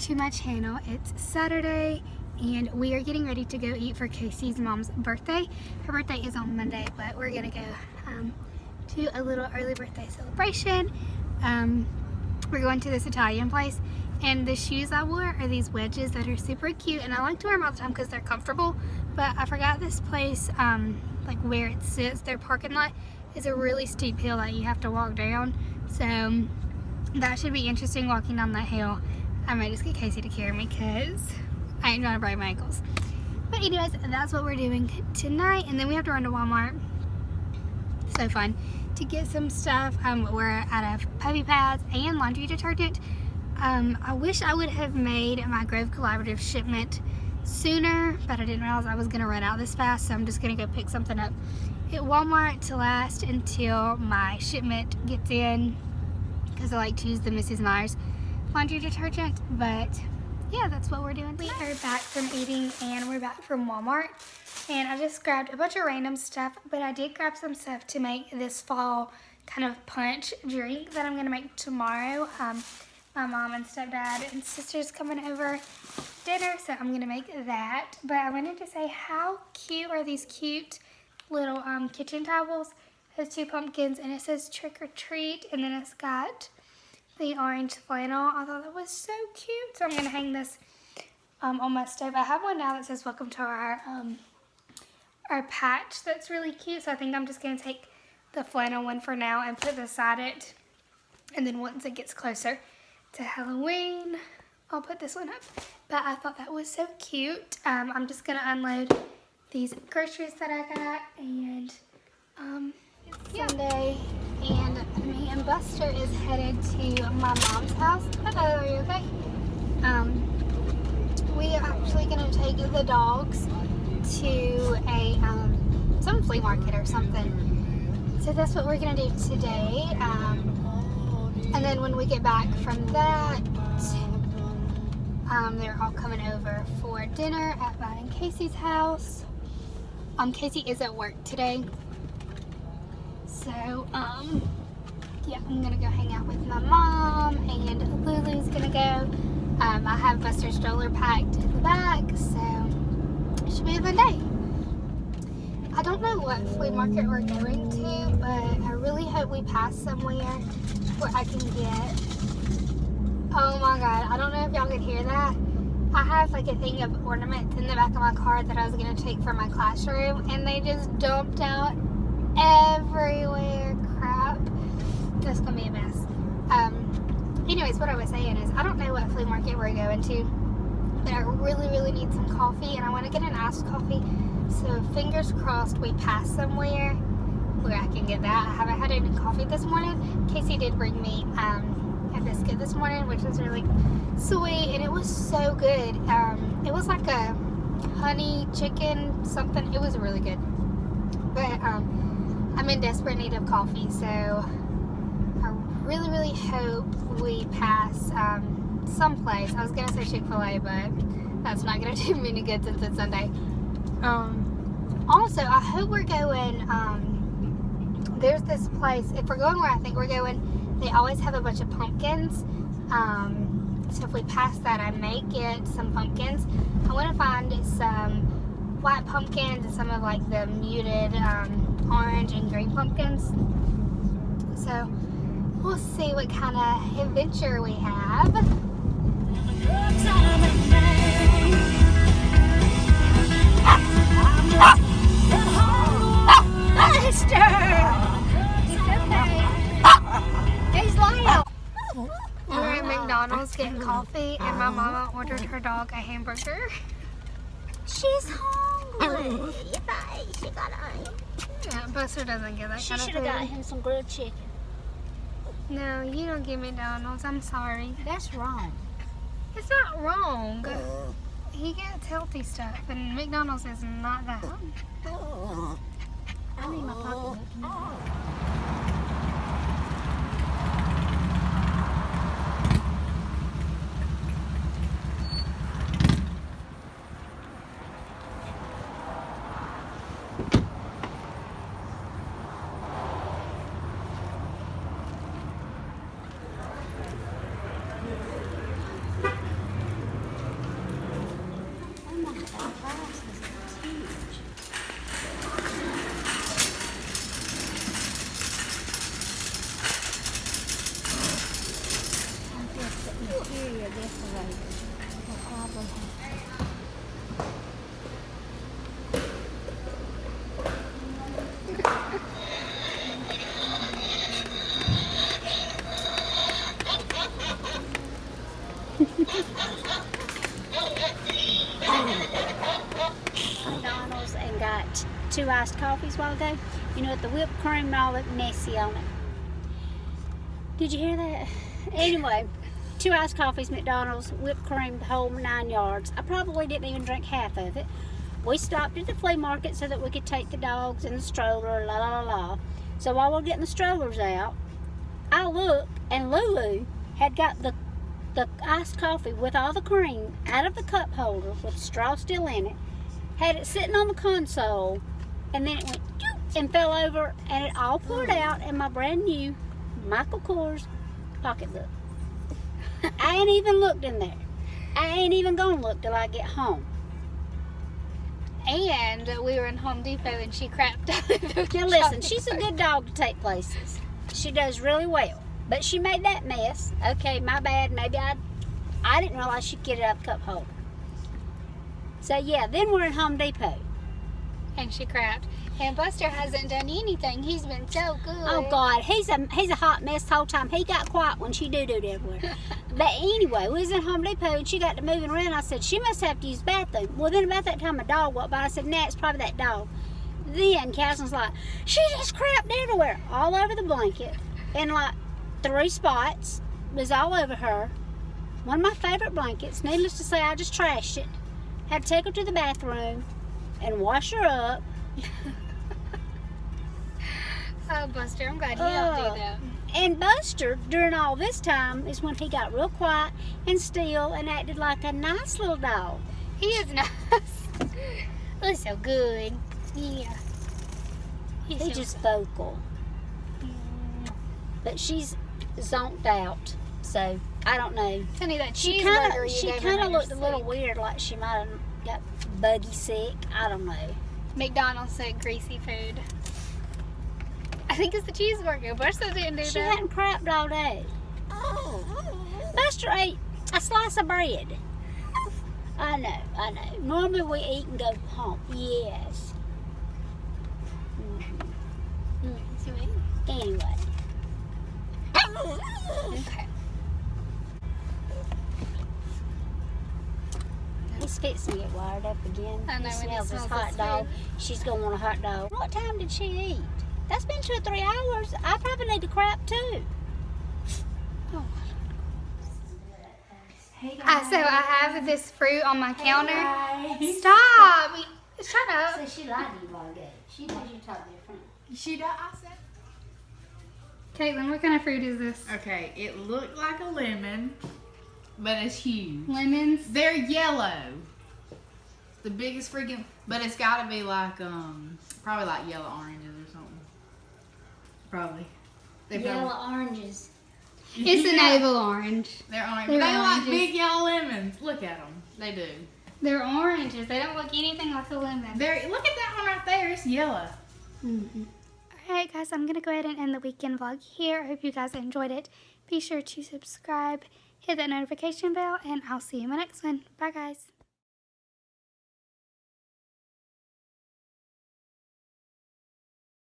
to my channel. It's Saturday and we are getting ready to go eat for Casey's mom's birthday. Her birthday is on Monday, but we're gonna go to a little early birthday celebration. We're going to this Italian place, and the shoes I wore are these wedges that are super cute, and I like to wear them all the time because they're comfortable. But I forgot this place, like where it sits, their parking lot is a really steep hill that you have to walk down. So that should be interesting walking down that hill. I might just get Casey to carry me because I ain't trying to break my ankles. But anyways, that's what we're doing tonight, and then we have to run to Walmart. So fun. To get some stuff. We're out of puppy pads and laundry detergent. I wish I would have made my Grove Collaborative shipment sooner, but I didn't realize I was going to run out this fast, so I'm just going to go pick something up at Walmart to last until my shipment gets in, because I like to use the Mrs. Meyer's laundry detergent. But yeah, that's what we're doing. We are back from eating and we're back from Walmart, and I just grabbed a bunch of random stuff, but I did grab some stuff to make this fall kind of punch drink that I'm going to make tomorrow. My mom and stepdad and sister's coming over dinner, so I'm going to make that. But I wanted to say, how cute are these cute little kitchen towels? It has two pumpkins and it says trick or treat, and then it's got the orange flannel. I thought that was so cute, so I'm going to hang this on my stove. I have one now that says welcome to our patch that's really cute, so I think I'm just going to take the flannel one for now and put beside it, and then once it gets closer to Halloween, I'll put this one up. But I thought that was so cute. I'm just going to unload these groceries that I got, and it's Sunday, and me and Buster is headed to my mom's house. Hello, are you okay? We are actually going to take the dogs to a some flea market or something. So that's what we're going to do today. And then when we get back from that, they're all coming over for dinner at mine and Casey's house. Casey is at work today. So, yeah, I'm going to go hang out with my mom, and Lulu's going to go. I have Buster's stroller packed in the back, so it should be a fun day. I don't know what flea market we're going to, but I really hope we pass somewhere where I can get, oh my god, I don't know if y'all can hear that. I have like a thing of ornaments in the back of my car that I was going to take for my classroom, and they just dumped out everywhere. Crap. That's going to be a mess. Anyways, what I was saying is, I don't know what flea market we're going to, but I really need some coffee, and I want to get an iced coffee. So fingers crossed we pass somewhere where I can get that. I haven't had any coffee this morning. Casey did bring me a biscuit this morning, which was really sweet, and it was so good. It was like a honey chicken something. It was really good. But I'm in desperate need of coffee, so I really hope we pass someplace. I was gonna say Chick-fil-A, but that's not gonna do me any good since it's Sunday. Also, I hope we're going, there's this place, if we're going where I think we're going, they always have a bunch of pumpkins. So if we pass that, I may get some pumpkins. I want to find some white pumpkins and some of like the muted orange and green pumpkins. So we'll see what kind of adventure we have. We're at McDonald's getting coffee, and my mama ordered her dog a hamburger. She's hungry. Yeah, Buster doesn't get that She kind of should food. have got him some grilled chicken. No, you don't get McDonald's. I'm sorry. That's wrong. It's not wrong. He gets healthy stuff, and McDonald's is not that. I need my pocketbook. probably have. McDonald's and got 2 iced coffees while ago. You know, with the whipped cream and all that messy on it. Did you hear that? Anyway, 2 iced coffees, McDonald's, whipped cream, the whole 9 yards. I probably didn't even drink half of it. We stopped at the flea market so that we could take the dogs in the stroller, la la la la. So while we're getting the strollers out, I look and Lulu had got the iced coffee with all the cream out of the cup holder with the straw still in it, had it sitting on the console, and then it went and fell over, and it all poured out in my brand new Michael Kors pocketbook. I ain't even looked in there. I ain't even gonna look till I get home. And we were in Home Depot and she crapped out. Now listen, she's a good dog to take places. She does really well. But she made that mess. Okay, my bad. Maybe I didn't realize she'd get it out of the cup holder. So yeah, then we're in Home Depot. And she crapped. And Buster hasn't done anything. He's been so good. Oh God, he's a hot mess the whole time. He got quiet when she doo-dooed everywhere. But anyway, we was in Home Depot and she got to moving around. I said, she must have to use the bathroom. Well, then about that time a dog walked by. I said, nah, it's probably that dog. Then Kasalyn's like, she just crapped everywhere. All over the blanket. In like 3 spots. It was all over her. One of my favorite blankets. Needless to say, I just trashed it. Had to take her to the bathroom and wash her up. Oh, Buster, I'm glad you don't do that. And Buster, during all this time, is when he got real quiet and still and acted like a nice little dog. He is nice. He's so good. Yeah. He's so just vocal. But she's zonked out, so I don't know. Honey, that She cheeseburger kind of looked a little weird, like she might have got buggy sick. I don't know. McDonald's said greasy food. I think it's the cheeseburger. Buster didn't do She that. hadn't crapped all day. Buster ate a slice of bread. I know. Normally we eat and go home. Yes. Anyway. Okay. He's fixing to get wired up again. I know, He when he smells this smells hot this dog. food. She's going to want a hot dog. What time did she eat? That's been 2 or 3 hours. I probably need to crap too. Oh. Hey guys. So I have this fruit on my counter. Guys. Stop! Shut up. So she lied to you while ago. She knows you talk different. She does. I said. Caitlin, what kind of fruit is this? Okay, it looked like a lemon, but it's huge. Lemons? They're yellow. The biggest freaking, but it's got to be like probably like yellow oranges or something. Probably. Yellow oranges. It's a navel orange. They're orange. They're But they like oranges. big yellow lemons. Look at them. They do. They're oranges. They don't look anything like a lemon. They're. Look at that one right there. It's yellow. Mm-hmm. Alright guys, I'm going to go ahead and end the weekend vlog here. I hope you guys enjoyed it. Be sure to subscribe, hit that notification bell, and I'll see you in my next one. Bye guys.